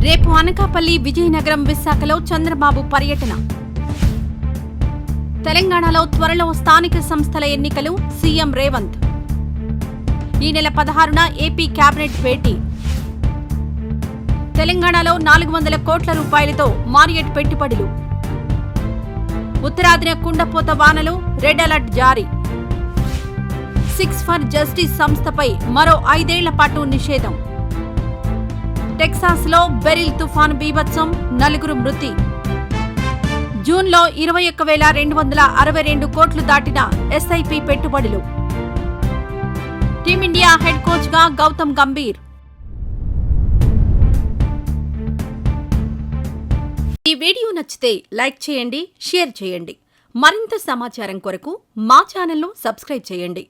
రేపు అనకాపల్లి, విజయనగరం, విశాఖలో చంద్రబాబు పర్యటన. తెలంగాణలో త్వరలో స్థానిక సంస్థల ఎన్నికలు, సీఎం రేవంత్. ఈ నెల 16న ఏపీ కేబినెట్ భేటీ. తెలంగాణలో 400 కోట్ల రూపాయలతో మారియట్ పెట్టుబడులు. ఉత్తరాదిన కుండపోత వానలు, రెడ్ అలర్ట్ జారీ. 6 ఫర్ జస్టిస్ సంస్థపై మరో 5 ఏళ్ల పాటు నిషేధం. టెక్సాస్లో బెరిల్ తుఫాను బీభత్సం, 4 మృతి. జూన్లో 21,262 కోట్లు దాటిన ఎస్ఐపి పెట్టుబడులు. టీమిండియా హెడ్ కోచ్గా గౌతమ్ గంభీర్. ఈ వీడియో నచ్చితే లైక్ చేయండి, షేర్ చేయండి. మరింత సమాచారం కొరకు మా ఛానల్ను సబ్స్క్రైబ్ చేయండి.